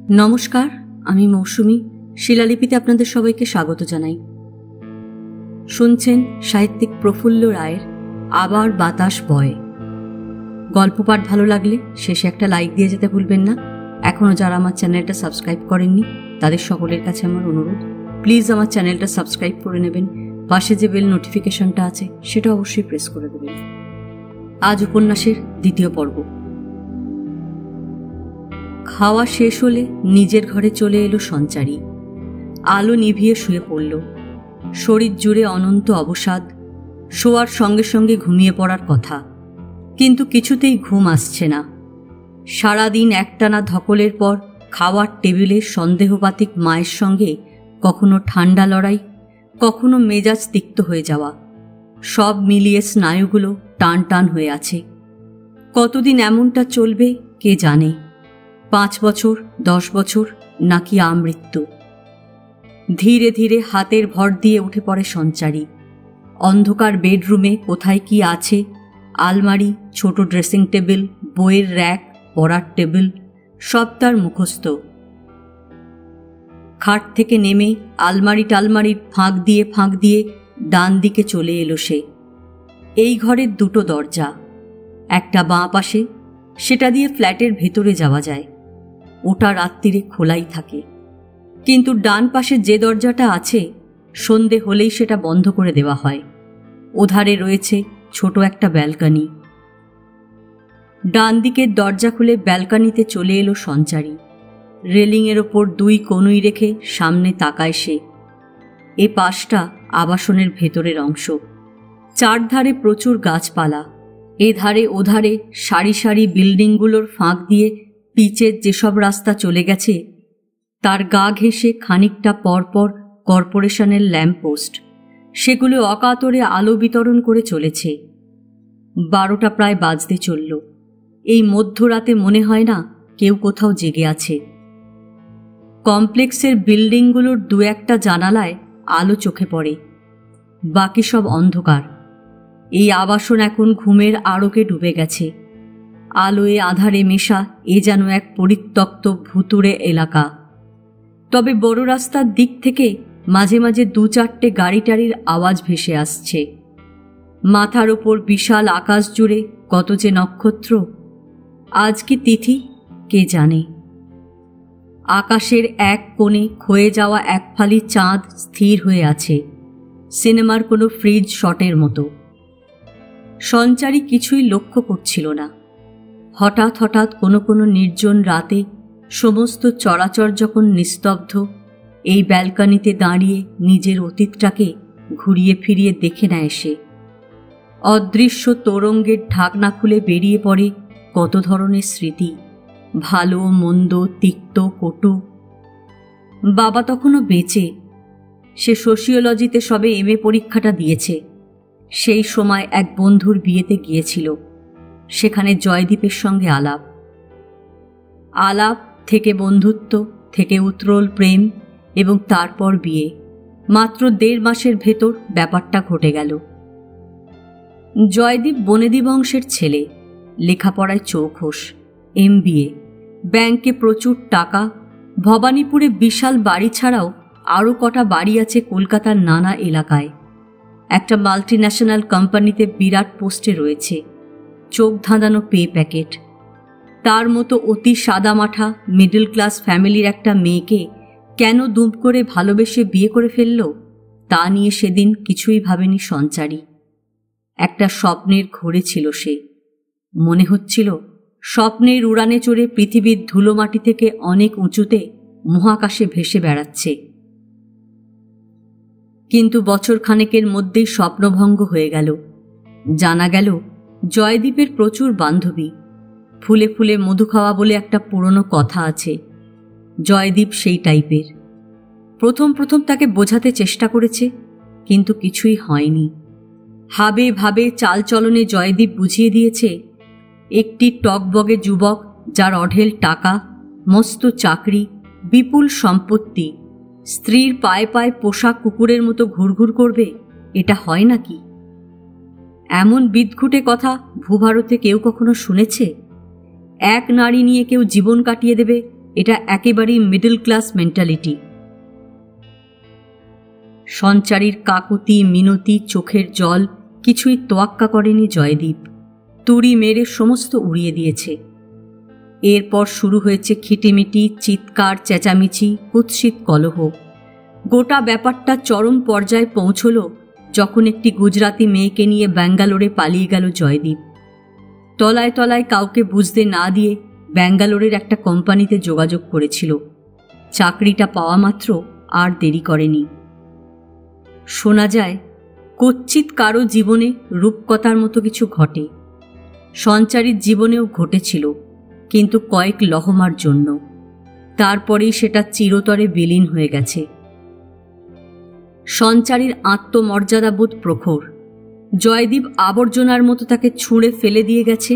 নমস্কার, আমি মৌসুমী। শিলালিপিতে আপনাদের সবাইকে স্বাগত জানাই। শুনছেন সাহিত্যিক প্রফুল্ল রায়ের আবার বাতাস বয়। গল্প পাঠ ভালো লাগলে শেষে একটা লাইক দিয়ে যেতে ভুলবেন না। এখনও যারা আমার চ্যানেলটা সাবস্ক্রাইব করেননি তাদের সকলের কাছে আমার অনুরোধ, প্লিজ আমার চ্যানেলটা সাবস্ক্রাইব করে নেবেন। পাশে যে বেল নোটিফিকেশনটা আছে সেটা অবশ্যই প্রেস করে দেবেন। আজ উপন্যাসের দ্বিতীয় পর্ব। খাওয়া শেষ হলে নিজের ঘরে চলে এলো সঞ্চারী। আলো নিভিয়ে শুয়ে পড়ল। শরীর জুড়ে অনন্ত অবসাদ। শোয়ার সঙ্গে সঙ্গে ঘুমিয়ে পড়ার কথা, কিন্তু কিছুতেই ঘুম আসছে না। সারাদিন একটানা ধকলের পর খাওয়ার টেবিলে সন্দেহবাতিক মায়ের সঙ্গে কখনো ঠান্ডা লড়াই, কখনো মেজাজ তিক্ত হয়ে যাওয়া, সব মিলিয়ে স্নায়ুগুলো টান টান হয়ে আছে। কতদিন এমনটা চলবে কে জানে? 5 বছর, 10 বছর, নাকি আমৃত্যু? ধীরে ধীরে হাতের ভর দিয়ে উঠে পড়ে সঞ্চারী। অন্ধকার বেডরুমে কোথায় কি আছে, আলমারি, ছোট ড্রেসিং টেবিল, বইয়ের র্যাক, পড়ার টেবিল, সব তার মুখস্থ। খাট থেকে নেমে আলমারি টালমারির ফাঁক দিয়ে ডান দিকে চলে এলো সে। এই ঘরের দুটো দরজা, একটা বাঁ পাশে, সেটা দিয়ে ফ্ল্যাটের ভেতরে যাওয়া যায়। ওটা রাত্রিরে খোলাই থাকে, কিন্তু ডান পাশে যে দরজাটা আছে সন্ধে হলেই সেটা বন্ধ করে দেওয়া হয়। ওধারে রয়েছে ছোট একটা ব্যালকনি। ডান দিকের দরজা খুলে ব্যালকনিতে চলে এলো সঞ্চারী। রেলিংয়ের ওপর 2 কনুই রেখে সামনে তাকায় সে। এ পাশটা আবাসনের ভেতরের অংশ। চারধারে প্রচুর গাছপালা। এধারে ওধারে সারি সারি বিল্ডিংগুলোর ফাঁক দিয়ে পিচের যেসব রাস্তা চলে গেছে তার গা ঘেঁষে খানিকটা পরপর কর্পোরেশনের ল্যাম্পপোস্ট, সেগুলো অকাতরে আলো বিতরণ করে চলেছে। 12টা প্রায় বাজতে চলল। এই মধ্যরাতে মনে হয় না কেউ কোথাও জেগে আছে। কমপ্লেক্সের বিল্ডিংগুলোর 2-1টা জানালায় আলো চোখে পড়ে, বাকি সব অন্ধকার। এই আবাসন এখন ঘুমের আড়কে ডুবে গেছে। আলোয় আধারে মেশা এ যেন এক পরিত্যক্ত ভুতুড়ে এলাকা। তবে বড় রাস্তার দিক থেকে মাঝে মাঝে 2-4টে গাড়ি টাড়ির আওয়াজ ভেসে আসছে। মাথার ওপর বিশাল আকাশ জুড়ে কত যে নক্ষত্র। আজ কি তিথি কে জানে। আকাশের এক কোণে ক্ষয়ে যাওয়া এক ফালি চাঁদ স্থির হয়ে আছে, সিনেমার কোনো ফ্রিজ শটের মতো। সঞ্চারী কিছুই লক্ষ্য করছিল না। হঠাৎ হঠাৎ কোনো নির্জন রাতে সমস্ত চরাচর যখন নিস্তব্ধ, এই ব্যালকনিতে দাঁড়িয়ে নিজের অতীতটাকে ঘুরিয়ে ফিরিয়ে দেখে নেয় সে। অদৃশ্য তরঙ্গের ঢাকনা খুলে বেরিয়ে পড়ে কত ধরনের স্মৃতি, ভালো মন্দ, তিক্ত কটু। বাবা তখনও বেঁচে। সে সোশিওলজিতে সবে MA পরীক্ষাটা দিয়েছে। সেই সময় এক বন্ধুর বিয়েতে গিয়েছিল। সেখানে জয়দীপের সঙ্গে আলাপ থেকে বন্ধুত্ব, থেকে উত্তরল প্রেম, এবং তারপর বিয়ে। মাত্র 1.5 মাসের ভেতর ব্যাপারটা ঘটে গেল। জয়দীপ বনেদি বংশের ছেলে, লেখাপড়ায় চৌখোস, MBA, ব্যাংকে প্রচুর টাকা। ভবানীপুরে বিশাল বাড়ি ছাড়াও আরও কটা বাড়ি আছে কলকাতার নানা এলাকায়। একটা মাল্টিন্যাশনাল কোম্পানিতে বিরাট পোস্টে রয়েছে। চোখ ধাঁধানো পে প্যাকেট। তার মতো অতি সাদামাঠা মিডল ক্লাস ফ্যামিলির একটা মেয়েকে কেন দুম করে ভালোবেসে বিয়ে করে ফেলল তা নিয়ে সেদিন কিছুই ভাবেনি সঞ্চারী। একটা স্বপ্নের ঘোরে ছিল সে। মনে হচ্ছিল স্বপ্নের উড়ানে চড়ে পৃথিবীর ধুলোমাটি থেকে অনেক উঁচুতে মহাকাশে ভেসে বেড়াচ্ছে। কিন্তু বছরখানেকের মধ্যেই স্বপ্নভঙ্গ হয়ে গেল। জানা গেল জয়দীপের প্রচুর বান্ধবী। ফুলে ফুলে মধু খাওয়া বলে একটা পুরনো কথা আছে। জয়দীপ সেই টাইপের। প্রথম তাকে বোঝাতে চেষ্টা করেছে, কিন্তু কিছুই হয়নি। হাবে ভাবে চালচলনে জয়দীপ বুঝিয়ে দিয়েছে একটি টকবগে যুবক যার অঢেল টাকা, মস্ত চাকরি, বিপুল সম্পত্তি, স্ত্রীর পায়ে পায়ে পোষা কুকুরের মতো ঘুরঘুর করবে, এটা হয় নাকি? এমন বিদঘুটে কথা ভূভারতে কেউ কখনো শুনেছে? এক নারী নিয়ে কেউ জীবন কাটিয়ে দেবে, এটা একেবারেই মিডল ক্লাস মেন্টালিটি। সঞ্চারীর কাকুতি মিনতি, চোখের জল কিছুই তোয়াক্কা করেনি জয়দীপ। তুড়ি মেরে সমস্ত উড়িয়ে দিয়েছে। এরপর শুরু হয়েছে খিটিমিটি, চিৎকার, চেঁচামেচি, কুৎসিত কলহ। গোটা ব্যাপারটা চরম পর্যায়ে পৌঁছল যখন একটি গুজরাতি মেয়েকে নিয়ে ব্যাঙ্গালোরে পালিয়ে গেল জয়দীপ। তলায় তলায় কাউকে বুঝতে না দিয়ে ব্যাঙ্গালোরের একটা কোম্পানিতে যোগাযোগ করেছিল। চাকরিটা পাওয়া মাত্র আর দেরি করেনি। শোনা যায় কচ্ছিৎ কারো জীবনে রূপকথার মতো কিছু ঘটে। সঞ্চারীর জীবনেও ঘটেছিল, কিন্তু কয়েক লহমার জন্য। তারপরেই সেটা চিরতরে বিলীন হয়ে গেছে। সঞ্চারীর আত্মমর্যাদাবোধ প্রখর। জয়দীপ আবর্জনার মতো তাকে ছুঁড়ে ফেলে দিয়ে গেছে,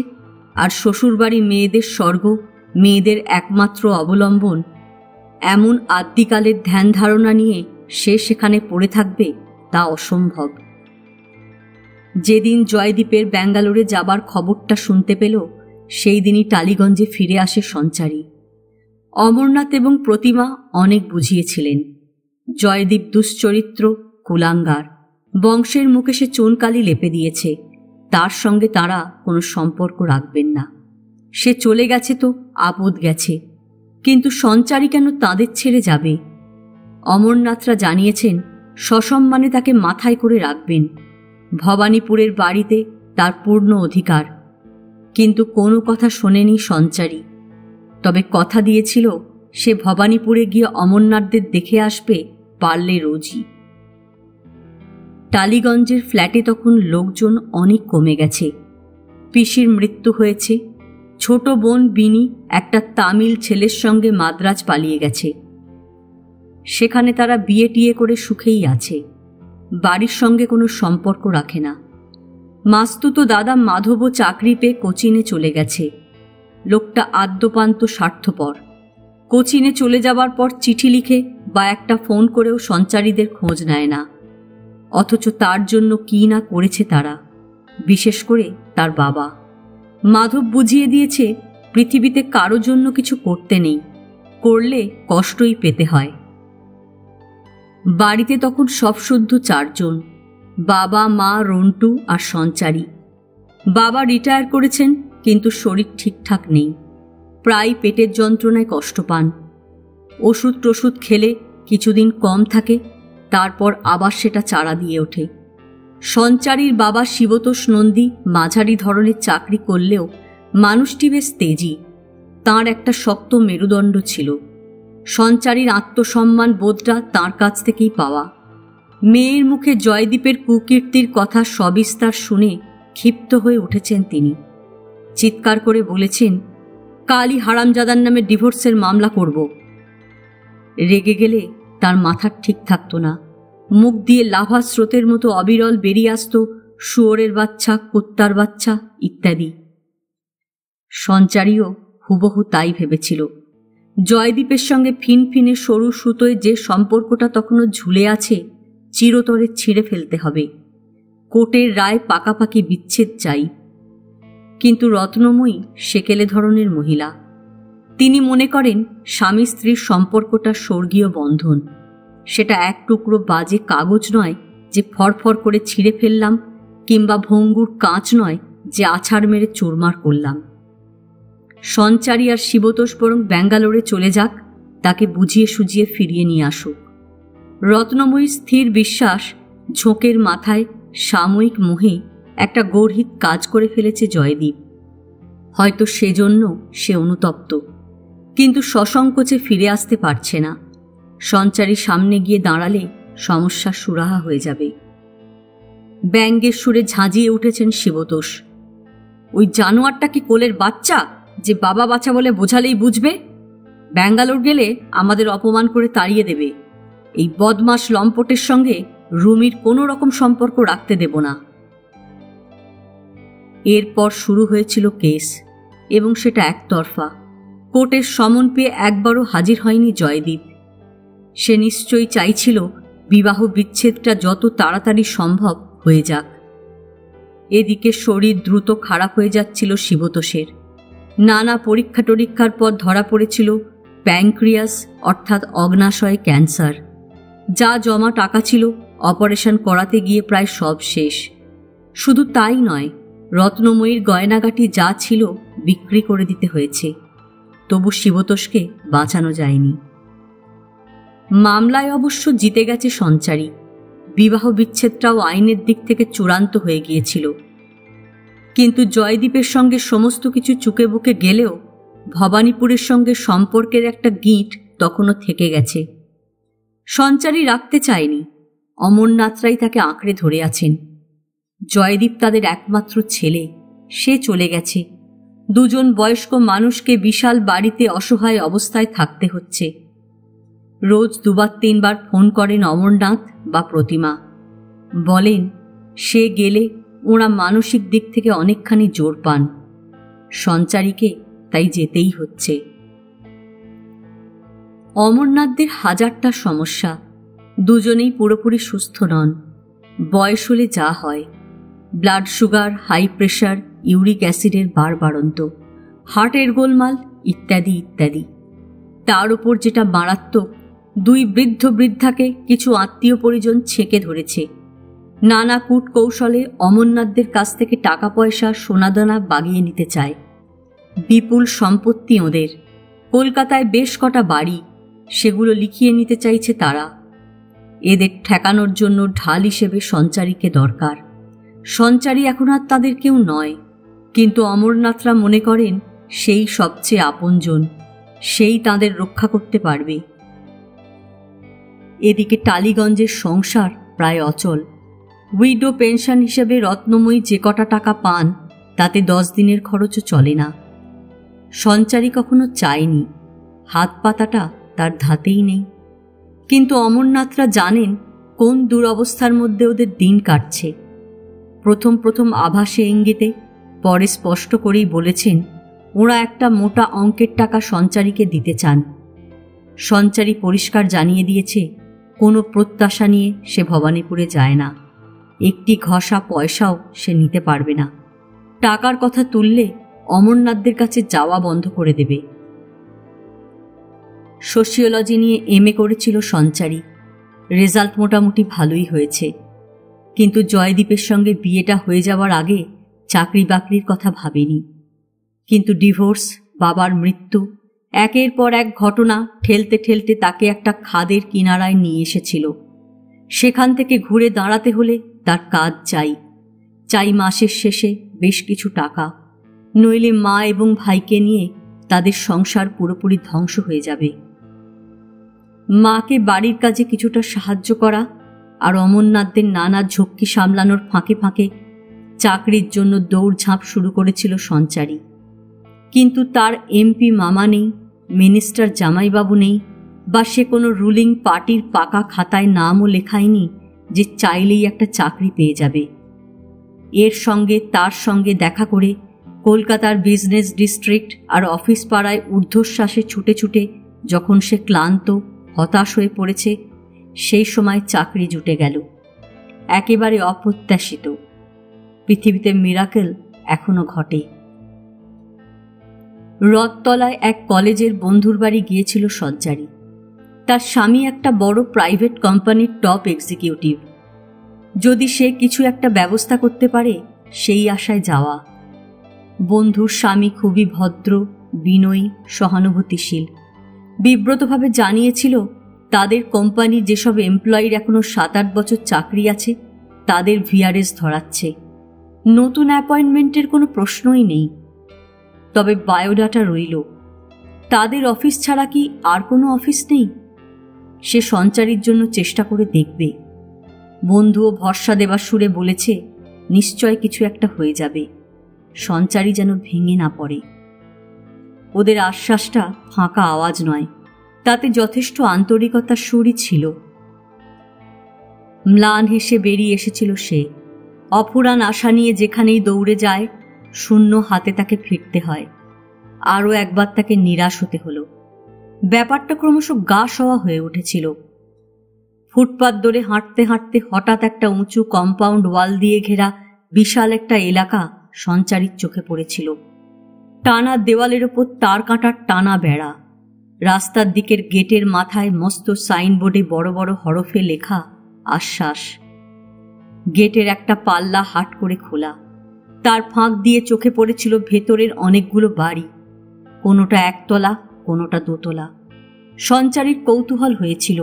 আর শ্বশুরবাড়ি মেয়েদের স্বর্গ, মেয়েদের একমাত্র অবলম্বন, এমন আদ্যিকালের ধ্যান ধারণা নিয়ে সে সেখানে পড়ে থাকবে তা অসম্ভব। যেদিন জয়দীপের ব্যাঙ্গালোরে যাবার খবরটা শুনতে পেল, সেই দিনই টালিগঞ্জে ফিরে আসে সঞ্চারী। অমরনাথ এবং প্রতিমা অনেক বুঝিয়েছিলেন জয়দীপ দুশ্চরিত্র, কুলাঙ্গার, বংশের মুখে সে চুনকালি লেপে দিয়েছে, তার সঙ্গে তারা কোনো সম্পর্ক রাখবেন না। সে চলে গেছে তো আপদ গেছে, কিন্তু সঞ্চারী কেন তাদের ছেড়ে যাবে? অমরনাথরা জানিয়েছেন সসম্মানে তাকে মাথায় করে রাখবেন। ভবানীপুরের বাড়িতে তার পূর্ণ অধিকার। কিন্তু কোনো কথা শোনেনি সঞ্চারী। তবে কথা দিয়েছিল সে ভবানীপুরে গিয়ে অমরনাথদের দেখে আসবে, পারলে রোজই। টালিগঞ্জের ফ্ল্যাটে তখন লোকজন অনেক কমে গেছে। পিসির মৃত্যু হয়েছে। ছোট বোন বিনি একটা তামিল ছেলের সঙ্গে মাদ্রাজ পালিয়ে গেছে। সেখানে তারা বিয়ে টিয়ে করে সুখেই আছে। বাড়ির সঙ্গে কোনো সম্পর্ক রাখে না। মাস্তুতো দাদা মাধবও চাকরি পেয়ে কোচিনে চলে গেছে। লোকটা আদ্যপান্ত স্বার্থপর। কোচিনে চলে যাবার পর চিঠি লিখে বা একটা ফোন করেও সঞ্চারীদের খোঁজ নেয় না। অথচ তার জন্য কি না করেছে তারা, বিশেষ করে তার বাবা। মাধব বুঝিয়ে দিয়েছে পৃথিবীতে কারো জন্য কিছু করতে নেই, করলে কষ্টই পেতে হয়। বাড়িতে তখন সব শুদ্ধ 4 জন, বাবা, মা, রন্টু আর সঞ্চারী। বাবা রিটায়ার করেছেন, কিন্তু শরীর ঠিকঠাক নেই। প্রায় পেটের যন্ত্রণায় কষ্ট পান। ওষুধ টষুধ খেলে কিছুদিন কম থাকে, তারপর আবার সেটা চাড়া দিয়ে ওঠে। সঞ্চারীর বাবা শিবতোষ নন্দী মাঝারি ধরনের চাকরি করলেও মানুষটি বেশ তেজি। তাঁর একটা শক্ত মেরুদণ্ড ছিল। সঞ্চারীর আত্মসম্মান বোধটা তাঁর কাছ থেকেই পাওয়া। মেয়ের মুখে জয়দীপের কুকীর্তির কথা সবিস্তার শুনে ক্ষিপ্ত হয়ে উঠেছেন তিনি। চিৎকার করে বলেছেন, কালই হারামজাদার নামে ডিভোর্সের মামলা করব। রেগে গেলে তার মাথার ঠিক থাকত না। মুখ দিয়ে লাভা স্রোতের মতো অবিরল বেরিয়ে আসত শুয়োরের বাচ্চা, কুত্তার বাচ্চা ইত্যাদি। সঞ্চারীও হুবহু তাই ভেবেছিল। জয়দীপের সঙ্গে ফিনফিনে সরু সুতোয় যে সম্পর্কটা তখনও ঝুলে আছে, চিরতরে ছিঁড়ে ফেলতে হবে। কোর্টের রায় পাকাপাকি বিচ্ছেদ চাই। কিন্তু রত্নময়ী সেকেলে ধরনের মহিলা। তিনি মনে করেন স্বামী স্ত্রীর সম্পর্কটা স্বর্গীয় বন্ধন। সেটা এক টুকরো বাজে কাগজ নয় যে ফরফর করে ছিঁড়ে ফেললাম, কিংবা ভঙ্গুর কাঁচ নয় যে আছাড় মেরে চুরমার করলাম। সঞ্চারী আর শিবতোষ বরং ব্যাঙ্গালোরে চলে যাক, তাকে বুঝিয়ে সুজিয়ে ফিরিয়ে নিয়ে আসুক। রত্নময়ীর স্থির বিশ্বাস ঝোঁকের মাথায় সাময়িক মোহে একটা গর্হিত কাজ করে ফেলেছে জয়দীপ। হয়তো সেজন্য সে অনুতপ্ত, কিন্তু সসংকোচে ফিরে আসতে পারছে না। সঞ্চারী সামনে গিয়ে দাঁড়ালে সমস্যা সুরাহা হয়ে যাবে। ব্যঙ্গের সুরে ঝাঁঝিয়ে উঠেছেন শিবতোষ। ওই জানোয়ারটা কি কোলের বাচ্চা যে বাবা বাচ্চা বলে বোঝালেই বুঝবে? ব্যাঙ্গালোর গেলে আমাদের অপমান করে তাড়িয়ে দেবে। এই বদমাস লম্পটের সঙ্গে রুমির কোনো রকম সম্পর্ক রাখতে দেব না। এরপর শুরু হয়েছিল কেস, এবং সেটা একতরফা। কোর্টের সমন পেয়ে একবারও হাজির হয়নি জয়দীপ। সে নিশ্চয়ই চাইছিল বিবাহ বিচ্ছেদটা যত তাড়াতাড়ি সম্ভব হয়ে যাক। এদিকে শরীর দ্রুত খারাপ হয়ে যাচ্ছিল শিবতোষের। নানা পরীক্ষা টরীক্ষার পর ধরা পড়েছিল প্যানক্রিয়াস অর্থাৎ অগ্নাশয় ক্যান্সার। যা জমা টাকা ছিল অপারেশন করাতে গিয়ে প্রায় সব শেষ। শুধু তাই নয়, রত্নময়ীর গয়নাগাটি যা ছিল বিক্রি করে দিতে হয়েছে। তবু শিবতোষকে বাঁচানো যায়নি। মামলায় অবশ্য জিতে গেছে সঞ্চারী। বিবাহ বিচ্ছেদটাও আইনের দিক থেকে চূড়ান্ত হয়ে গিয়েছিল। কিন্তু জয়দীপের সঙ্গে সমস্ত কিছু চুকে বুকে গেলেও ভবানীপুরের সঙ্গে সম্পর্কের একটা গিঁট তখনও থেকে গেছে। সঞ্চারী রাখতে চায়নি, অমরনাথরাই তাকে আঁকড়ে ধরে আছেন। জয়দীপ তাদের একমাত্র ছেলে, সে চলে গেছে। দুজন বয়স্ক মানুষকে বিশাল বাড়িতে অসহায় অবস্থায় থাকতে হচ্ছে। রোজ 2-3বার ফোন করেন অমরনাথ বা প্রতিমা। বলেন সে গেলে ওরা মানসিক দিক থেকে অনেকখানি জোর পান। সঞ্চারীকে তাই যেতেই হচ্ছে। অমরনাথদের হাজারটা সমস্যা, দুজনেই পুরোপুরি সুস্থ নন। বয়স হলে যা হয়, blood sugar, high pressure, uric অ্যাসিডের বাড়বাড়ন্ত, হার্টের গোলমাল ইত্যাদি ইত্যাদি। তার উপর যেটা মারাত্মক, 2 বৃদ্ধ বৃদ্ধাকে কিছু আত্মীয় পরিজন ছেঁকে ধরেছে। নানা কূট কৌশলে অমরনাথদের কাছ থেকে টাকা পয়সা, সোনাদানা বাগিয়ে নিতে চায়। বিপুল সম্পত্তি ওদের, কলকাতায় বেশ কটা বাড়ি, সেগুলো লিখিয়ে নিতে চাইছে তারা। এদের ঠেকানোর জন্য ঢাল হিসেবে সঞ্চারীকে দরকার। সঞ্চারী এখন আর তাদের কেউ নয়, কিন্তু অমরনাথরা মনে করেন সেই সবচেয়ে আপনজন, সেই তাদের রক্ষা করতে পারবে। এদিকে টালিগঞ্জের সংসার প্রায় অচল। উইডো পেনশন হিসেবে রত্নময়ী যে কটা টাকা পান তাতে 10 দিনের খরচও চলে না। সঞ্চারী কখনো চায়নি, হাত পাতাটা তার ধাতেই নেই। কিন্তু অমরনাথরা জানেন কোন দুরবস্থার মধ্যে ওদের দিন কাটছে। প্রথম আভাসে ইঙ্গিতে, পরে স্পষ্ট করেই বলেছেন ওরা একটা মোটা অঙ্কের টাকা সঞ্চারীকে দিতে চান। সঞ্চারী পরিষ্কার জানিয়ে দিয়েছে কোনো প্রত্যাশা নিয়ে সে ভবানীপুরে যায় না। একটি ঘষা পয়সাও সে নিতে পারবে না। টাকার কথা তুললে অমরনাথদের কাছে যাওয়া বন্ধ করে দেবে। সোশিওলজি নিয়ে MA করেছিল সঞ্চারী। রেজাল্ট মোটামুটি ভালোই হয়েছে, কিন্তু জয়দীপের সঙ্গে বিয়েটা হয়ে যাওয়ার আগে চাকরি বাকরির কথা ভাবেনি। কিন্তু ডিভোর্স, বাবার মৃত্যু, একের পর এক ঘটনা ঠেলতে ঠেলতে তাকে একটা খাদের কিনারায় নিয়ে এসেছিল। সেখান থেকে ঘুরে দাঁড়াতে হলে তার কাজ চাই মাসের শেষে বেশ কিছু টাকা, নইলে মা এবং ভাইকে নিয়ে তাদের সংসার পুরোপুরি ধ্বংস হয়ে যাবে। মাকে বাড়ির কাজে কিছুটা সাহায্য করা আর অমরনাথদের নানা ঝক্কি সামলানোর ফাঁকে ফাঁকে চাকরির জন্য দৌড়ঝাঁপ শুরু করেছিল সঞ্চারী। কিন্তু তার MP মামা নেই, মিনিস্টার জামাইবাবু নেই, বা সে কোনো রুলিং পার্টির পাকা খাতায় নামও লেখায়নি যে চাইলেই একটা চাকরি পেয়ে যাবে। তার সঙ্গে দেখা করে কলকাতার বিজনেস ডিস্ট্রিক্ট আর অফিস পাড়ায় ঊর্ধ্বশ্বাসে ছুটে ছুটে যখন সে ক্লান্ত, হতাশ হয়ে পড়েছে, সেই সময় চাকরি জুটে গেল। একেবারে অপ্রত্যাশিত। পৃথিবীতে মিরাকেল এখনো ঘটে। রথতলায় এক কলেজের বন্ধুর বাড়ি গিয়েছিল সঞ্চারী। তার স্বামী একটা বড় প্রাইভেট কোম্পানির টপ এক্সিকিউটিভ। যদি সে কিছু একটা ব্যবস্থা করতে পারে সেই আশায় যাওয়া। বন্ধুর স্বামী খুবই ভদ্র, বিনয়ী, সহানুভূতিশীল। বিব্রতভাবে জানিয়েছিল তাদের কোম্পানি যেসব এমপ্লয়ির এখনো 7-8 বছর চাকরি আছে তাদের VRS ধরাচ্ছে। নতুন অ্যাপয়েন্টমেন্টের কোনো প্রশ্নই নেই। তবে বায়োডাটা রইল। তাদের অফিস ছাড়া কি আর কোনো অফিস নেই? সে সঞ্চারীর জন্য চেষ্টা করে দেখবে। বন্ধুও ভরসা দেবার সুরে বলেছে নিশ্চয় কিছু একটা হয়ে যাবে। সঞ্চারী যেন ভেঙে না পড়ে। ওদের আশ্বাসটা ফাঁকা আওয়াজ নয়, তাতে যথেষ্ট আন্তরিকতার সুরই ছিল। ম্লান হেসে বেরিয়ে এসেছিল সে। অফুরান আশা নিয়ে যেখানেই দৌড়ে যায় শূন্য হাতে তাকে ফিরতে হয়। আরও একবার তাকে নিরাশ হতে হলো। ব্যাপারটা ক্রমশ গা সওয়া হয়ে উঠেছিল। ফুটপাত ধরে হাঁটতে হাঁটতে হঠাৎ একটা উঁচু কম্পাউন্ড ওয়াল দিয়ে ঘেরা বিশাল একটা এলাকা সঞ্চারীর চোখে পড়েছিল। টানা দেওয়ালের ওপর তার কাঁটার টানা বেড়া, রাস্তার দিকের গেটের মাথায় মস্ত সাইনবোর্ডে বড় বড় হরফে লেখা আশ্বাস। গেটের একটা পাল্লা হাট করে খোলা, তার ফাঁক দিয়ে চোখে পড়েছিল ভেতরের অনেকগুলো বাড়ি, কোনোটা একতলা, কোনোটা দোতলা। সঞ্চারীর কৌতূহল হয়েছিল।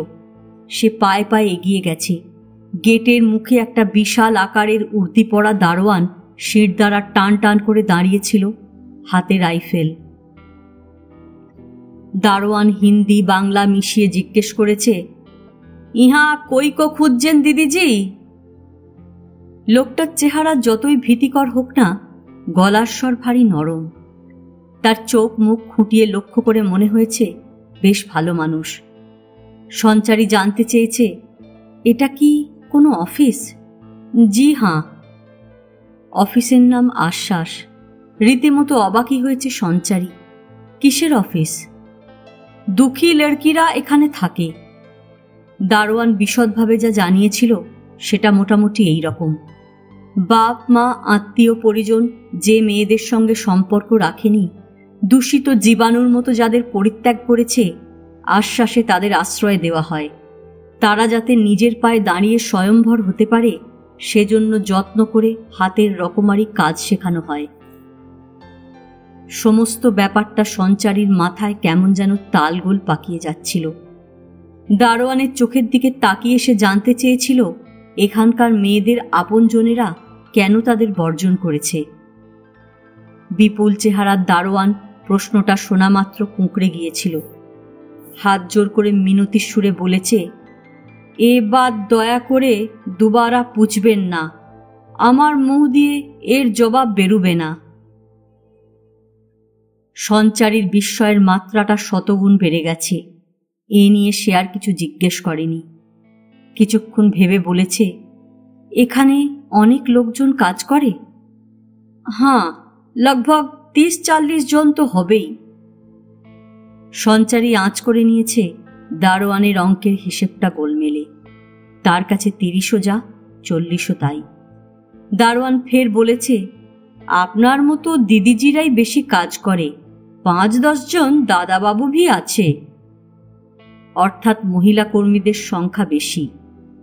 সে পায়ে পায়ে এগিয়ে গেছে। গেটের মুখে একটা বিশাল আকারের উর্দি পরা দারোয়ান শির দ্বারা টান টান করে দাঁড়িয়েছিল, হাতে রাইফেল। দারোয়ান হিন্দি বাংলা মিশিয়ে জিজ্ঞেস করেছে, ইহা কই কো খুঁজছেন দিদিজি? লোকটার চেহারা যতই ভীতিকর হোক না, গলার স্বর ভারী নরম। তার চোখ মুখ খুঁটিয়ে লক্ষ্য করে মনে হয়েছে বেশ ভালো মানুষ। সঞ্চারী জানতে চেয়েছে, এটা কি কোনো অফিস? জি হ্যাঁ। অফিসের নাম আশ্বাস। রীতিমতো অবাকই হয়েছে সঞ্চারী। কিসের অফিস? দুঃখী লড়কিরা এখানে থাকে। দারোয়ান বিশদভাবে যা জানিয়েছিল সেটা মোটামুটি এই রকম। বাপ মা আত্মীয় পরিজন যে মেয়েদের সঙ্গে সম্পর্ক রাখেনি, দূষিত জীবাণুর মতো যাদের পরিত্যাগ করেছে, আশ্বাসে তাদের আশ্রয় দেওয়া হয়। তারা যাতে নিজের পায়ে দাঁড়িয়ে স্বয়ংভর হতে পারে সেজন্য যত্ন করে হাতের রকমারি কাজ শেখানো হয়। সমস্ত ব্যাপারটা সঞ্চারীর মাথায় কেমন যেন তালগোল পাকিয়ে যাচ্ছিল। দারোয়ানের চোখের দিকে তাকিয়ে সে জানতে চেয়েছিল এখানকার মেয়েদের আপনজনেরা কেন তাদের বর্জন করেছে। বিপুল চেহারার দারোয়ান প্রশ্নটা শোনা মাত্র কুঁকড়ে গিয়েছিল। হাত জোর করে মিনতির সুরে বলেছে, এবার দয়া করে দুবারা পুছবেন না, আমার মুখ দিয়ে এর জবাব বেরুবে না। সঞ্চারীর বিস্ময়ের মাত্রাটা শতগুণ বেড়ে গেছে। এ নিয়ে সে আর কিছু জিজ্ঞেস করেনি। কিছুক্ষণ ভেবে বলেছে, এখানে অনেক লোকজন কাজ করে? হ্যাঁ, লগভগ 30-40 জন তো হবেই। সঞ্চারী আঁচ করে নিয়েছে দারোয়ানের অঙ্কের হিসেবটা গোলমেলে। তার কাছে 30ও যা, 40ও তাই। দারোয়ান ফের বলেছে, আপনার মতো দিদিজিরাই বেশি কাজ করে, 5-10 জন দাদাবাবু ভি আছে। অর্থাৎ মহিলা কর্মীদের সংখ্যা বেশি,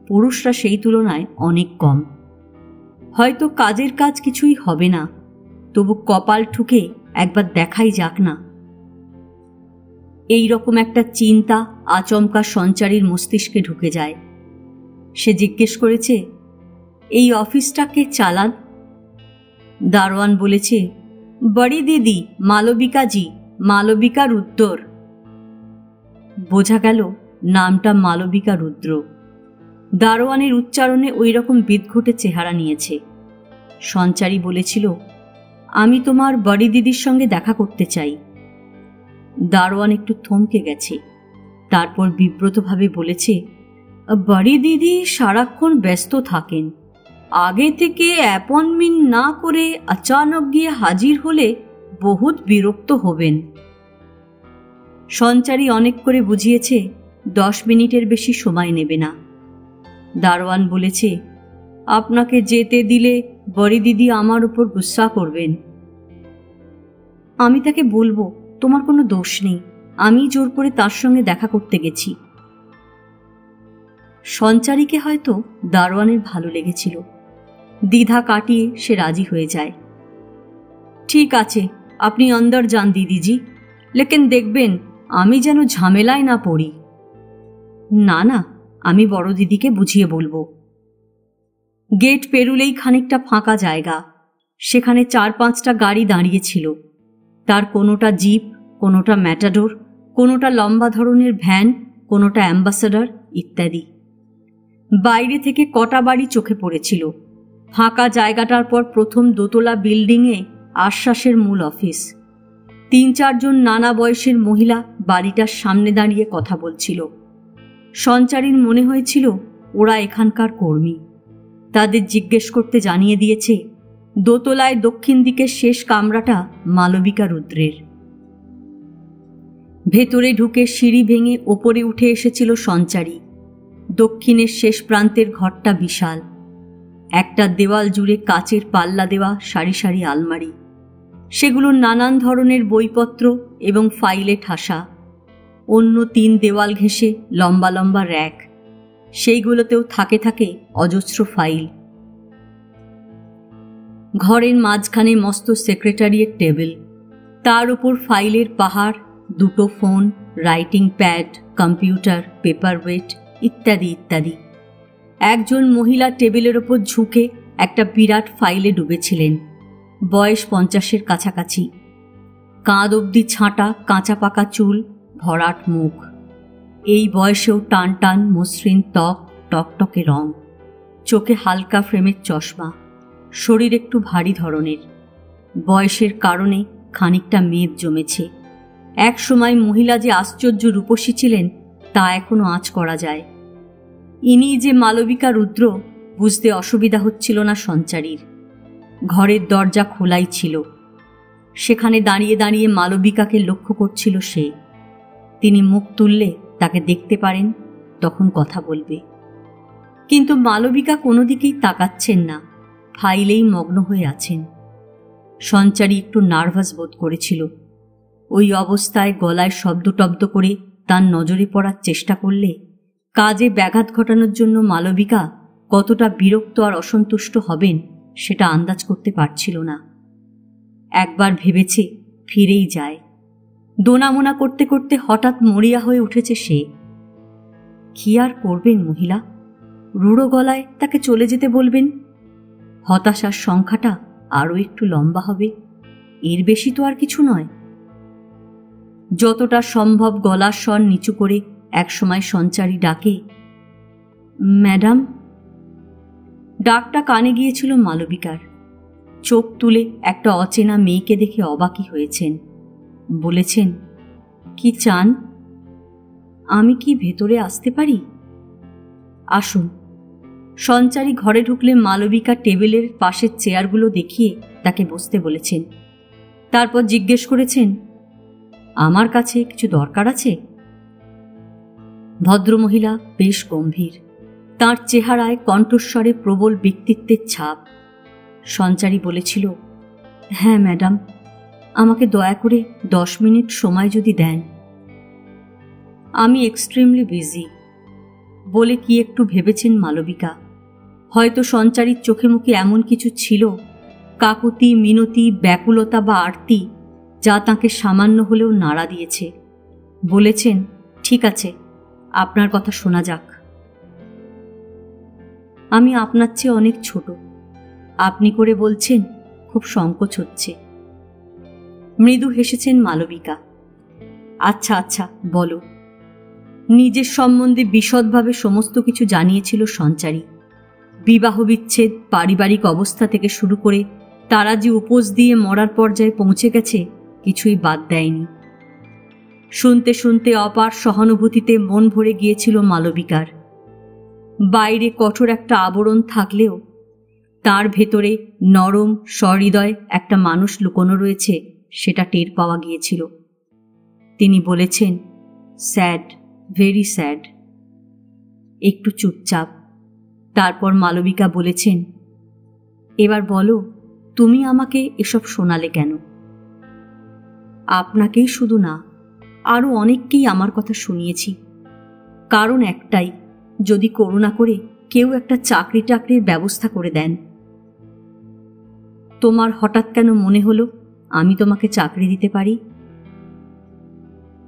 পুরুষরা সেই তুলনায় অনেক কম। হয়তো কাজের কাজ কিছুই হবে না, তবু কপাল ঠুকে একবার দেখাই যাক না। এই রকম একটা চিন্তা আচমকা সঞ্চারীর মস্তিষ্কে ঢুকে যায়। সে জিজ্ঞেস করেছে, এই অফিসটাকে চালান? দারোয়ান বলেছে, বড়ি দিদি মালবিকাজি, মালবিকা রুদ্র। বোঝা গেল নামটা মালবিকা রুদ্র। দারোয়ানের উচ্চারণে ওই রকম বিদঘুটে চেহারা নিয়েছে। সঞ্চারী বলেছিল, আমি তোমার বড়ি দিদির সঙ্গে দেখা করতে চাই। দারোয়ান একটু থমকে গেছে, তারপর বিব্রতভাবে বলেছে, বড়ি দিদি সারাক্ষণ ব্যস্ত থাকেন, আগে থেকে অ্যাপয়েন্টমেন্ট না করে আচানক গিয়ে হাজির হলে বহুত বিরক্ত হবেন। সঞ্চারী অনেক করে বুঝিয়েছে 10 মিনিটের বেশি সময় নেবে না। দারোয়ান বলেছে, আপনাকে যেতে দিলে বড়ি দিদি আমার উপর গুসা করবেন। আমি তাকে বলবো তোমার কোনো দোষ নেই, আমি জোর করে তার সঙ্গে দেখা করতে গেছি। সঞ্চারীকে হয়তো দারোয়ানের ভালো লেগেছিল। দ্বিধা কাটিয়ে সে রাজি হয়ে যায়। ঠিক আছে, আপনি অন্দর যান দিদিজি, লেকিন দেখবেন আমি যেন ঝামেলায় না পড়ি। না না, আমি বড় দিদিকে বুঝিয়ে বলবো। গেট পেরুলেই খানিকটা ফাঁকা জায়গা, সেখানে 4-5টা গাড়ি দাঁড়িয়েছিল। তার কোনোটা জিপ, কোনোটা ম্যাটাডোর, কোনোটা লম্বা ধরনের ভ্যান, কোনোটা অ্যাম্বাসাডর ইত্যাদি। বাইরে থেকে কটা বাড়ি চোখে পড়েছিল। ফাঁকা জায়গাটার পর প্রথম দোতলা বিল্ডিংয়ে আশ্বাসের মূল অফিস। 3-4 জন নানা বয়সের মহিলা বাড়িটার সামনে দাঁড়িয়ে কথা বলছিল। সঞ্চারীর মনে হয়েছিল ওরা এখানকার কর্মী। তাদের জিজ্ঞেস করতে জানিয়ে দিয়েছে দোতলায় দক্ষিণ দিকের শেষ কামরাটা মালবিকা রুদ্রের। ভেতরে ঢুকে সিঁড়ি ভেঙে ওপরে উঠে এসেছিল সঞ্চারী। দক্ষিণের শেষ প্রান্তের ঘরটা বিশাল। একটা দেওয়াল জুড়ে কাচের পাল্লা দেওয়া সারি সারি আলমারি, সেগুলো নানান ধরনের বইপত্র এবং ফাইলে ঠাসা। অন্য 3 দেওয়াল ঘেঁষে লম্বা লম্বা র্যাক, সেইগুলোতেও থাকে থাকে অজস্র ফাইল। ঘরের মাঝখানে মস্ত সেক্রেটারিয়েট টেবিল, তার উপর ফাইলের পাহাড়, 2টো phone, writing pad, computer, paper weight ইত্যাদি ইত্যাদি। একজন মহিলা টেবিলের ওপর ঝুঁকে একটা বিরাট ফাইলে ডুবেছিলেন। বয়স 50-এর কাছাকাছি, কাঁধ অবধি ছাঁটা কাঁচা পাকা চুল, ভরাট মুখ। এই বয়সেও টান টান মসৃণ ত্বক, টকটকে রং, চোখে হালকা ফ্রেমের চশমা, শরীর একটু ভারী ধরনের। বয়সের কারণে খানিকটা মেদ জমেছে। এক সময় মহিলা যে আশ্চর্য রূপসী ছিলেন তা এখনো আঁচ করা যায়। ইনি যে মালবিকা রুদ্র বুঝতে অসুবিধা হচ্ছিল না সঞ্চারীর। ঘরের দরজা খোলাই ছিল। সেখানে দাঁড়িয়ে দাঁড়িয়ে মালবিকাকে লক্ষ্য করছিল সে। তিনি মুখ তুললে তাকে দেখতে পারেন, তখন কথা বলবে। কিন্তু মালবিকা কোনো দিকেই তাকাচ্ছেন না, ফাইলেই মগ্ন হয়ে আছেন। সঞ্চারী একটু নার্ভাস বোধ করেছিল। ওই অবস্থায় গলায় শব্দ করে তার নজরে পড়ার চেষ্টা করলে কাজে ব্যাঘাত ঘটানোর জন্য মালবিকা কতটা বিরক্ত আর অসন্তুষ্ট হবেন সেটা আন্দাজ করতে পারছিল না। একবার ভেবেছে ফিরেই যায়। দোনামোনা করতে করতে হঠাৎ মরিয়া হয়ে উঠেছে সে। কি আর করবেন মহিলা? রূঢ় গলায় তাকে চলে যেতে বলবেন? হতাশার সংখ্যাটা আরও একটু লম্বা হবে, এর বেশি তো আর কিছু নয়। যতটা সম্ভব গলার স্বর নিচু করে একসময় সঞ্চারী ডাকে, ম্যাডাম। ডাকটা কানে গিয়েছিল মালবিকার। চোখ তুলে একটা অচেনা মেয়েকে দেখে অবাকই হয়েছেন। বলেছেন, কি চান? আমি কি ভেতরে আসতে পারি? আসুন। সঞ্চারী ঘরে ঢুকলে মালবিকা টেবিলের পাশের চেয়ারগুলো দেখিয়ে তাকে বসতে বলেছেন। তারপর জিজ্ঞেস করেছেন, আমার কাছে কিছু দরকার আছে? ভদ্রমহিলা বেশ গম্ভীর, তাঁর চেহারায় কণ্ঠস্বরে প্রবল ব্যক্তিত্বের ছাপ। সঞ্চারী বলেছিল, হ্যাঁ ম্যাডাম, আমাকে দয়া করে 10 মিনিট সময় যদি দেন। আমি এক্সট্রিমলি বিজি বলে কি একটু ভেবেছেন মালবিকা। হয়তো সঞ্চারীর চোখে মুখে এমন কিছু ছিল, কাকুতি মিনতি, ব্যাকুলতা বা আরতি, যা তাকে সামান্য হলেও নাড়া দিয়েছে। বলেছেন, ঠিক আছে, আপনার কথা শোনা যাক। আমি আপনার চেয়ে অনেক ছোট। আপনি করে বলছেন, খুব সংকোচ হচ্ছে। মৃদু হেসেছেন মালবিকা। আচ্ছা আচ্ছা, বলো। নিজের সম্বন্ধে বিশদভাবে সমস্ত কিছু জানিয়েছিল সঞ্চারী। বিবাহ বিচ্ছেদ, পারিবারিক অবস্থা থেকে শুরু করে তারা যে উপোস দিয়ে মরার পর্যায়ে পৌঁছে গেছে কিছুই বাদ দেয়নি। শুনতে শুনতে অপার সহানুভূতিতে মন ভরে গিয়েছিল মালবিকার। বাইরে কঠোর একটা আবরণ থাকলেও তার ভেতরে নরম সহৃদয় একটা মানুষ লুকোনো রয়েছে, সেটা টের পাওয়া গিয়েছিল। তিনি বলেছেন, স্যাড, ভেরি স্যাড। একটু চুপচাপ। তারপর মালবিকা বলেছেন, এবার বলো, তুমি আমাকে এসব শোনালে কেন? আপনাকেই শুধু না, আরও অনেককেই আমার কথা শুনিয়েছি। কারণ একটাই, যদি করুণা করে কেউ একটা চাকরি টাকরির ব্যবস্থা করে দেন। তোমার হঠাৎ কেন মনে হলো আমি তোমাকে চাকরি দিতে পারি?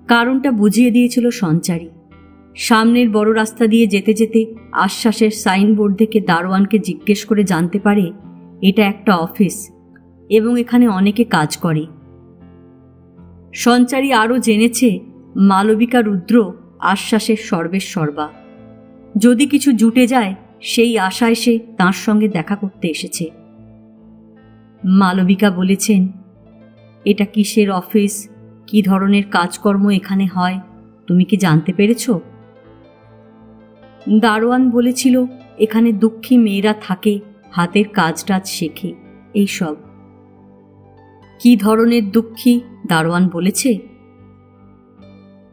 কারণটা বুঝিয়ে দিয়েছিল সঞ্চারী। সামনের বড় রাস্তা দিয়ে যেতে যেতে আশ্বাসের সাইনবোর্ড দেখে দারোয়ানকে জিজ্ঞেস করে জানতে পারে এটা একটা অফিস এবং এখানে অনেকে কাজ করে। সঞ্চারী আরও জেনেছে মালবিকা রুদ্র আশ্বাসের সর্বেসর্বা। যদি কিছু জুটে যায় সেই আশায় সে তাঁর সঙ্গে দেখা করতে এসেছে। মালবিকা বলেছেন, এটা কিসের অফিস, কি ধরনের কাজকর্ম এখানে হয়, তুমি কি জানতে পেরেছ? দারোয়ান বলেছিল এখানে দুঃখী মেয়েরা থাকে, হাতের কাজ টাজ শেখে, এইসব। কি ধরনের দুঃখী দারোয়ান বলেছে?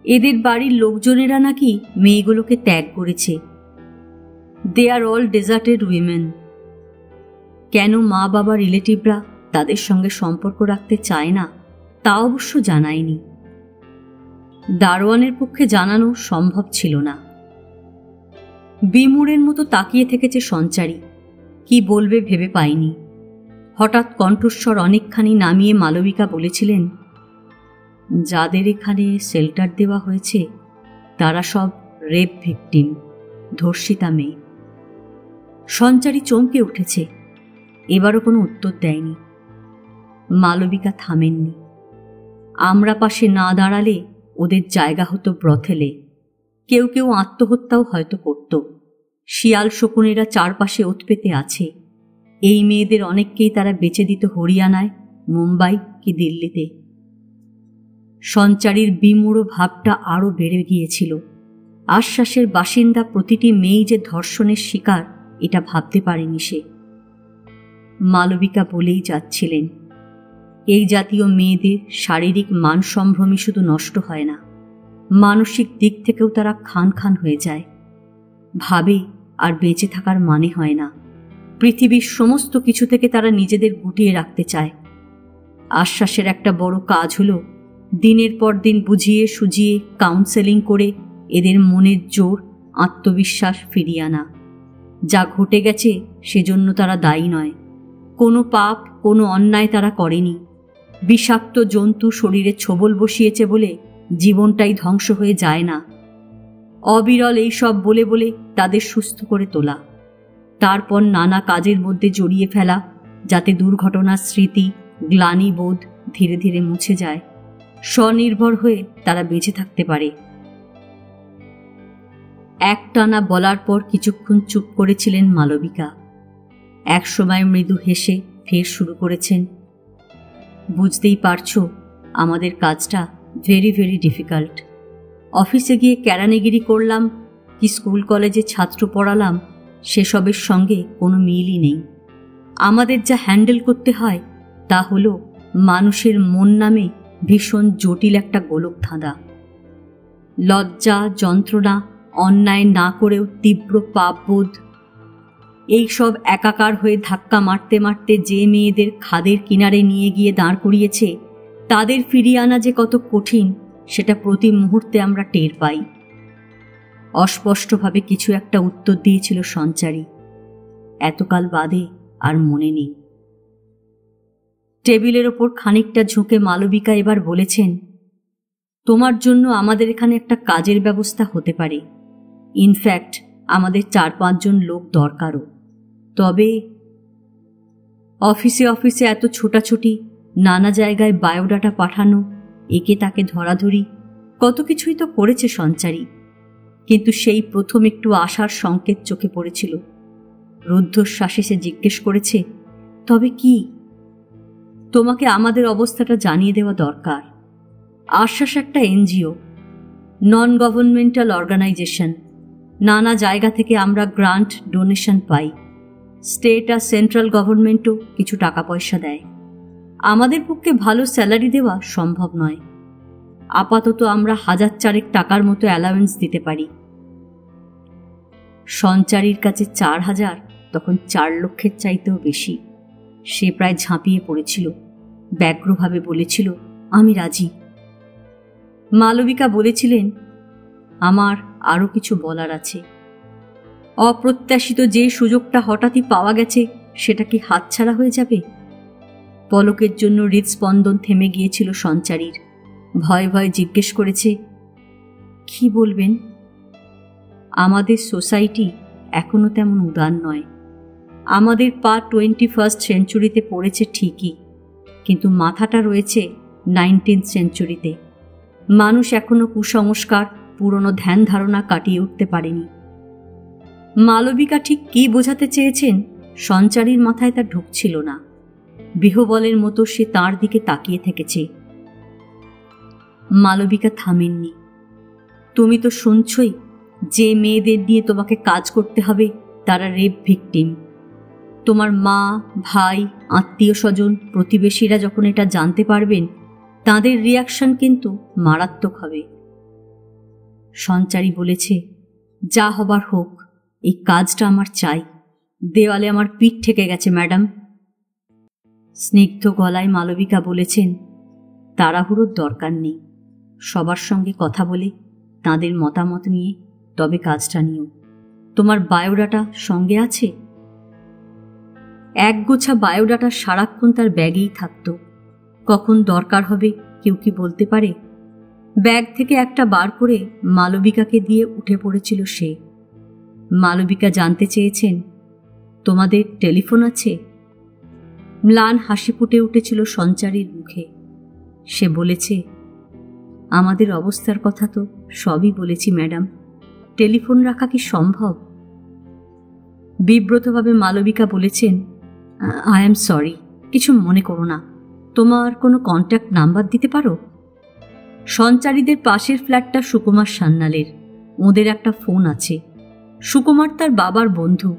এদের বাড়ির লোকজনেরা নাকি মেয়েগুলোকে ত্যাগ করেছে। দে আর অল ডেজার্টেড উইমেন। কেন মা বাবা রিলেটিভরা তাদের সঙ্গে সম্পর্ক রাখতে চায় না তা অবশ্য জানায়নি। দারোয়ানের পক্ষে জানানো সম্ভব ছিল না। বিমূঢ়ের মতো তাকিয়ে থেকেছে সঞ্চারী, কি বলবে ভেবে পায়নি। হঠাৎ কণ্ঠস্বর অনেকখানি নামিয়ে মালবিকা বলেছিলেন, যাদের এখানে শেল্টার দেওয়া হয়েছে তারা সব রেপ ভিকটিম, ধর্ষিতা মেয়ে। সঞ্চারী চমকে উঠেছে, এবারও কোনো উত্তর দেয়নি। মালবিকা থামেননি। আমরা পাশে না দাঁড়ালে ওদের জায়গা হতো ব্রথেলে। কেউ কেউ আত্মহত্যাও হয়তো করত। শিয়াল শকুনেরা চারপাশে ওত পেতে আছে। এই মেয়েদের অনেককেই তারা বেচে দিত হরিয়ানায়, মুম্বাই কি দিল্লিতে। সঞ্চারীর বিমূঢ় ভাবটা আরও বেড়ে গিয়েছিল। আশ্বাসের বাসিন্দা প্রতিটি মেয়েই যে ধর্ষণের শিকার এটা ভাবতে পারেনি সে। মালবিকা বলেই যাচ্ছিলেন, এই জাতীয় মেয়েদের শারীরিক মান সম্ভ্রমই শুধু নষ্ট হয় না, মানসিক দিক থেকেও তারা খান খান হয়ে যায়। ভাবে আর বেঁচে থাকার মানে হয় না। পৃথিবীর সমস্ত কিছু থেকে তারা নিজেদের গুটিয়ে রাখতে চায়। আশ্বাসের একটা বড় কাজ হলো দিনের পর দিন বুঝিয়ে সুঝিয়ে কাউন্সেলিং করে এদের মনের জোর, আত্মবিশ্বাস ফিরিয়ে আনা। যা ঘটে গেছে সেজন্য তারা দায়ী নয়। কোনো পাপ, কোনো অন্যায় তারা করেনি। বিষাক্ত জন্তু শরীরে ছোবল বসিয়েছে বলে জীবনটাই ধ্বংস হয়ে যায় না। অবিরল এই সব বলে বলে তাদের সুস্থ করে তোলা, তারপর নানা কাজের মধ্যে জড়িয়ে ফেলা, যাতে দুর্ঘটনার স্মৃতি, গ্লানিবোধ ধীরে ধীরে মুছে যায়, স্বনির্ভর হয়ে তারা বেঁচে থাকতে পারে। একটানা বলার পর কিছুক্ষণ চুপ করেছিলেন মালবিকা। একসময় মৃদু হেসে ফের শুরু করেছেন, বুঝতেই পারছো আমাদের কাজটা ভেরি ভেরি ডিফিকাল্ট। অফিসে গিয়ে ক্যারানিগিরি করলাম কি স্কুল কলেজে ছাত্র পড়ালাম, সেসবের সঙ্গে কোনো মিলই নেই। আমাদের যা হ্যান্ডেল করতে হয় তা হলো মানুষের মন নামে ভীষণ জটিল একটা গোলক ধাঁধা। লজ্জা, যন্ত্রণা, অন্যায় না করেও তীব্র পাপবোধ, এই সব একাকার হয়ে ধাক্কা মারতে মারতে যে মেয়েদের খাদের কিনারে নিয়ে গিয়ে দাঁড় করিয়েছে, তাদের ফিরিয়ে আনা যে কত কঠিন সেটা প্রতি মুহূর্তে আমরা টের পাই। অস্পষ্টভাবে কিছু একটা উত্তর দিয়েছিল সঞ্চারী, এতকাল বাদে আর মনে নেই। টেবিলের ওপর খানিকটা ঝুঁকে মালবিকা এবার বলেছেন, তোমার জন্য আমাদের এখানে একটা কাজের ব্যবস্থা হতে পারে। ইনফ্যাক্ট আমাদের 4-5 জন লোক দরকারও। তবে অফিসে অফিসে এত ছোটাছুটি, নানা জায়গায় বায়োডাটা পাঠানো, একে তাকে ধরাধরি, কত কিছুই তো করেছে সঞ্চারী। কিন্তু সেই প্রথম একটু আশার সংকেত চোখে পড়েছিল। রুদ্ধশ্বাসে সে জিজ্ঞেস করেছে, তবে কি? তোমাকে আমাদের অবস্থাটা জানিয়ে দেওয়া দরকার। আশ্বাস একটা এনজিও, নন গভর্নমেন্টাল অর্গানাইজেশন। নানা জায়গা থেকে আমরা গ্রান্ট, ডোনেশন পাই। স্টেট আর সেন্ট্রাল গভর্নমেন্টও কিছু টাকা পয়সা দেয়। আমাদের পক্ষে ভালো স্যালারি দেওয়া সম্ভব নয়। আপাতত আমরা 1000 টাকার মতো অ্যালাউন্স দিতে পারি। সঞ্চারীর কাছে 4000 তখন 4 লক্ষের চাইতেও বেশি। সে প্রায় ঝাঁপিয়ে পড়েছিল, ব্যগ্রভাবে বলেছিল, আমি রাজি। মালবিকা বলেছিলেন, আমার আরও কিছু বলার আছে। অপ্রত্যাশিত যে সুযোগটা হঠাৎই পাওয়া গেছে সেটা কি হাতছাড়া হয়ে যাবে? পলকের জন্য হৃদস্পন্দন থেমে গিয়েছিল সঞ্চারীর। ভয়ে ভয়ে জিজ্ঞেস করেছে, কি বলবেন? আমাদের সোসাইটি এখনো তেমন উদার নয়। আমাদের পা 21st সেঞ্চুরিতে পড়েছে ঠিকই, কিন্তু মাথাটা রয়েছে 19th সেঞ্চুরিতে। মানুষ এখনো কুসংস্কার, পুরনো ধ্যান ধারণা কাটিয়ে উঠতে পারেনি। মালবিকা ঠিক কি বোঝাতে চেয়েছেন সঞ্চারীর মাথায় তা ঢুকছিল না। বিহবলের মতো সে তাঁর দিকে তাকিয়ে থেকেছে। মালবিকা থামেননি। তুমি তো শুনছই, যে মেয়েদের নিয়ে তোমাকে কাজ করতে হবে তারা রেপ ভিকটিম। তোমার মা, ভাই, আত্মীয় স্বজন, প্রতিবেশীরা যখন এটা জানতে পারবেন, তাদের রিয়াকশন কিন্তু মারাত্মক হবে। সঞ্চারী বলেছে, যা হবার হোক, এই কাজটা আমার চাই। দেওয়ালে আমার পিঠ ঠেকে গেছে ম্যাডাম। স্নিগ্ধ গলায় মালবিকা বলেছেন, তাড়াহুড়োর দরকার নেই। সবার সঙ্গে কথা বলে তাদের মতামত নিয়ে তবে কাজটা নিও। তোমার বায়োডাটা সঙ্গে আছে? একগোছা বায়োডাটা সারাক্ষণ তার ব্যাগেই থাকত। কখন দরকার হবে কেউ কি বলতে পারে? ব্যাগ থেকে একটা বার করে মালবিকাকে দিয়ে উঠে পড়েছিল সে। মালবিকা জানতে চেয়েছেন, তোমাদের টেলিফোন আছে? ম্লান হাসি ফুটে উঠেছিল সঞ্চারীর মুখে। সে বলেছে, আমাদের অবস্থার কথা তো সবই বলেছি ম্যাডাম, টেলিফোন রাখা কি সম্ভব? বিব্রতভাবে মালবিকা বলেছেন, আই এম সরি, কিছু মনে করো না, তোমার কোনো কন্ট্যাক্ট নাম্বার দিতে পারো? সঞ্চারীদের পাশের ফ্ল্যাটটা সুকুমার সান্যালের, ওদের একটা ফোন আছে। সুকুমার তার বাবার বন্ধু,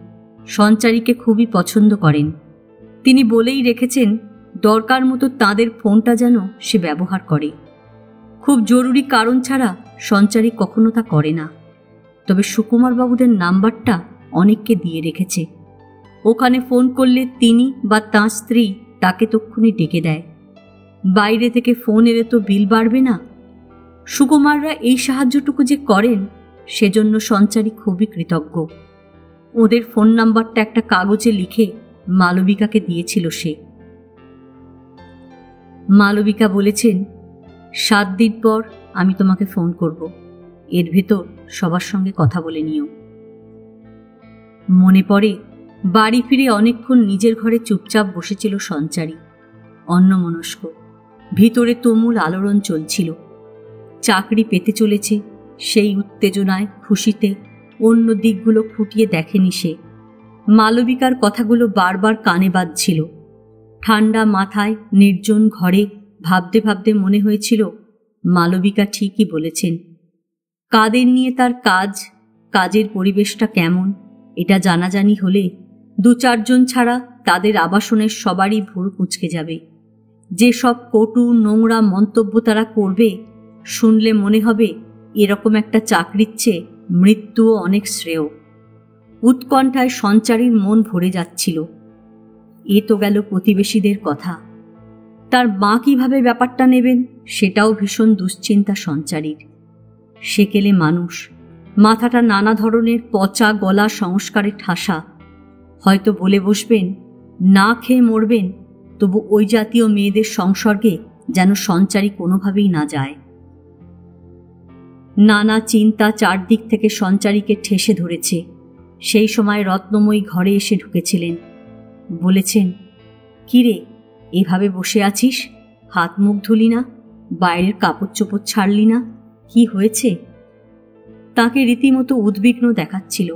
সঞ্চারীকে খুবই পছন্দ করেন। তিনি বলেই রেখেছেন দরকার মতো তাঁদের ফোনটা যেন সে ব্যবহার করে। খুব জরুরি কারণ ছাড়া সঞ্চারী কখনো তা করে না। তবে সুকুমার বাবুদের নাম্বারটা অনেককে দিয়ে রেখেছে। ওখানে ফোন করলে তিনি বা তাঁর স্ত্রী তাকে তক্ষুনি ডেকে দেয়। বাইরে থেকে ফোন এলে তো বিল বাড়বে না। সুকুমাররা এই সাহায্যটুকু যে করেন সেজন্য সঞ্চারী খুবই কৃতজ্ঞ। ওদের ফোন নাম্বারটা একটা কাগজে লিখে মালবিকাকে দিয়েছিল সে। মালবিকা বলেছেন, 7 দিন পর আমি তোমাকে ফোন করব, এর ভেতর সবার সঙ্গে কথা বলে নিও। মনে পড়ে বাড়ি ফিরে অনেকক্ষণ নিজের ঘরে চুপচাপ বসেছিল সঞ্চারী, অন্যমনস্ক। ভিতরে তুমুল আলোড়ন চলছিল। চাকরি পেতে চলেছে সেই উত্তেজনায়, খুশিতে অন্য দিকগুলো খুঁটিয়ে দেখেনি সে। মালবিকার কথাগুলো বারবার কানে বাজছিল। ঠান্ডা মাথায় নির্জন ঘরে ভাবতে ভাবতে মনে হয়েছিল মালবিকা ঠিকই বলেছেন। কাদের নিয়ে তার কাজ, কাজের পরিবেশটা কেমন, এটা জানাজানি হলে 2-4 জন ছাড়া তাদের আবাসনের সবারই ভুরু কুঁচকে যাবে। যেসব কটু নোংরা মন্তব্য তারা করবে, শুনলে মনে হবে এরকম একটা চাকরির চেয়ে মৃত্যুও অনেক শ্রেয়। উৎকণ্ঠায় সঞ্চারীর মন ভরে যাচ্ছিল। এ তো গেল প্রতিবেশীদের কথা, তার মা কিভাবে ব্যাপারটা নেবেন সেটাও ভীষণ দুশ্চিন্তা সঞ্চারীর। সেকেলে মানুষ, মাথাটা নানা ধরনের পচা গলা সংস্কারে ঠাসা। হয়তো বলে বসবেন, না খেয়ে মরবেন, তবু ওই জাতীয় মেয়েদের সংসর্গে যেন সঞ্চারী কোনোভাবেই না যায়। নানা চিন্তা চারদিক থেকে সঞ্চারীকে ঠেসে ধরেছে। সেই সময় রত্নময়ী ঘরে এসে ঢুকেছিলেন। বলেছেন, কিরে, এভাবে বসে আছিস, হাত মুখ ধুলি না, বাইরের কাপড় চোপড় ছাড়লি না, কি হয়েছে? তাকে রীতিমতো উদ্বিগ্ন দেখাচ্ছিল।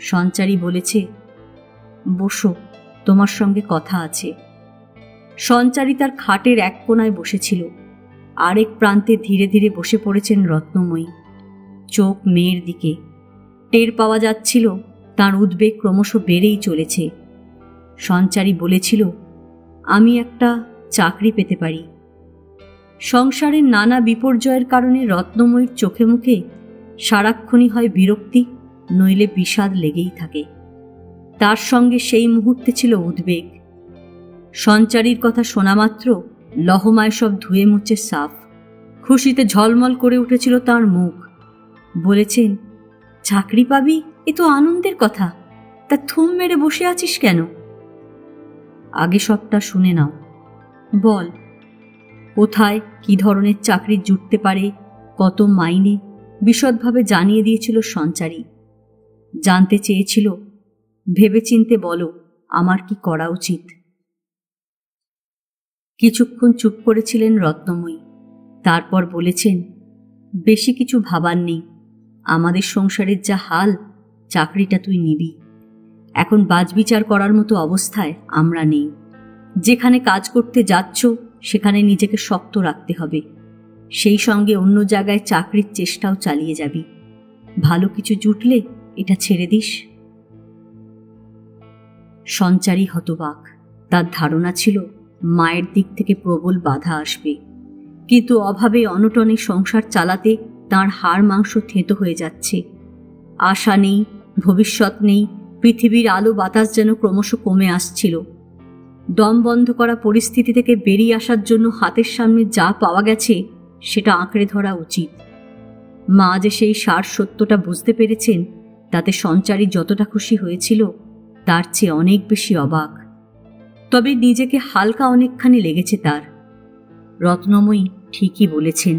সঞ্চারী বলেছে, বসো, তোমার সঙ্গে কথা আছে। সঞ্চারী তার খাটের এক কোণায় বসেছিল। আরেক প্রান্তে ধীরে ধীরে বসে পড়েছেন রত্নময়ী, চোখ মেয়ের দিকে। টের পাওয়া যাচ্ছিল তার উদ্বেগ ক্রমশ বেড়েই চলেছে। সঞ্চারী বলেছিল, আমি একটা চাকরি পেতে পারি। সংসারের নানা বিপর্যয়ের কারণে রত্নময়ীর চোখে মুখে সারাক্ষণই হয় বিরক্তি, নইলে বিষাদ লেগেই থাকে। তার সঙ্গে সেই মুহূর্তে ছিল উদ্বেগ। সঞ্চারীর কথা শোনা মাত্র লহমায় সব ধুয়ে মুছে সাফ। খুশিতে ঝলমল করে উঠেছিল তার মুখ। বলেছেন, চাকরি পাবি, এ তো আনন্দের কথা, তা থুম মেরে বসে আছিস কেন? আগে সবটা শুনে নাও। বল, কোথায় কি ধরনের চাকরি জুটতে পারে, কত মাইনে, বিশদভাবে জানিয়ে দিয়েছিল সঞ্চারী। জানতে চেয়েছিল, ভেবেচিন্তে বলো আমার কি করা উচিত। কিছুক্ষণ চুপ করেছিলেন রত্নময়ী। তারপর বলেছেন, বেশি কিছু ভাবার নেই, আমাদের সংসারের যা হাল, চাকরিটা তুই নিবি। এখন বাজবিচার করার মতো অবস্থায় আমরা নেই। যেখানে কাজ করতে যাচ্ছ সেখানে নিজেকে শক্ত রাখতে হবে। সেই সঙ্গে অন্য জায়গায় চাকরির চেষ্টাও চালিয়ে যাবি। ভালো কিছু জুটলে এটা ছেড়ে দিস। সঞ্চারী হতবাক। তার ধারণা ছিল মায়ের দিক থেকে প্রবল বাধা আসবে, কিন্তু অভাবে অনটনে সংসার চালাতে তাঁর হাড় মাংস থেঁতো হয়ে যাচ্ছে। আশা নেই, ভবিষ্যৎ নেই, পৃথিবীর আলো বাতাস যেন ক্রমশ কমে আসছিল। দম বন্ধ করা পরিস্থিতি থেকে বেরিয়ে আসার জন্য হাতের সামনে যা পাওয়া গেছে সেটা আঁকড়ে ধরা উচিত। মা যে সেই সার সত্যটা বুঝতে পেরেছেন তাতে সঞ্চারী যতটা খুশি হয়েছিল তার চেয়ে অনেক বেশি অবাক। তবে নিজেকে হালকা অনেকখানি লেগেছে তার। রত্নময়ী ঠিকই বলেছেন,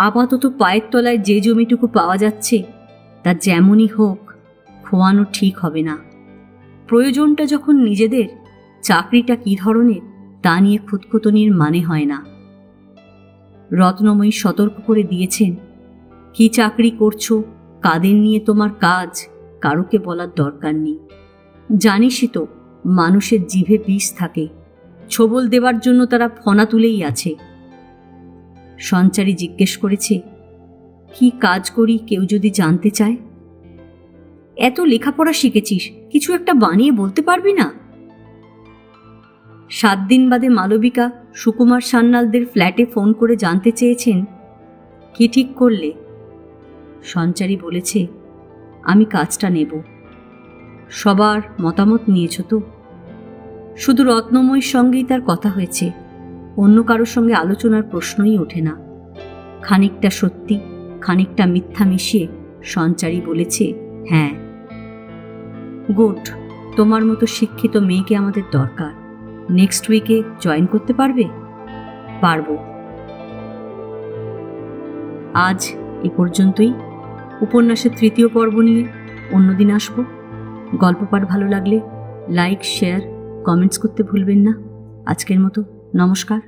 আপাতত পায়ের তলায় যে জমিটুকু পাওয়া যাচ্ছে তা যেমনই হোক খোয়ানো ঠিক হবে না। প্রয়োজনটা যখন নিজেদের, চাকরিটা কী ধরনের তা নিয়ে খুঁতখুঁতনির মানে হয় না। রত্নময়ী সতর্ক করে দিয়েছেন, কি চাকরি করছো, কাদের নিয়ে তোমার কাজ, কারোকে বলার দরকার নেই। জানিসই তো মানুষের জিভে বিষ থাকে, ছোবল দেবার জন্য তারা ফনা তুলেই আছে। সঞ্চারী জিজ্ঞেস করেছে, কি কাজ করি কেউ যদি জানতে চায়? এত লেখাপড়া শিখেছিস, কিছু একটা বানিয়ে বলতে পারবি না? 7 দিন বাদে মালবিকা সুকুমার সান্যালদের ফ্ল্যাটে ফোন করে জানতে চেয়েছেন, কি ঠিক করলে? সঞ্চারী বলেছে, আমি কাজটা নেব। সবার মতামত নিয়েছ তো? শুধু রত্নময়ীর সঙ্গেই তার কথা হয়েছে, অন্য কারোর সঙ্গে আলোচনার প্রশ্নই ওঠে না। খানিকটা সত্যি খানিকটা মিথ্যা মিশিয়ে সঞ্চারী বলেছে, হ্যাঁ। গুড, তোমার মতো শিক্ষিত মেয়েকে আমাদের দরকার। নেক্সট উইকে জয়েন করতে পারবে? পারবো। আজ এ পর্যন্তই। উপন্যাসের 3য় পর্ব নিয়ে অন্যদিন আসবো। গল্প পাঠ ভালো লাগলে লাইক, শেয়ার, কমেন্টস করতে ভুলবেন না। আজকের মতো নমস্কার।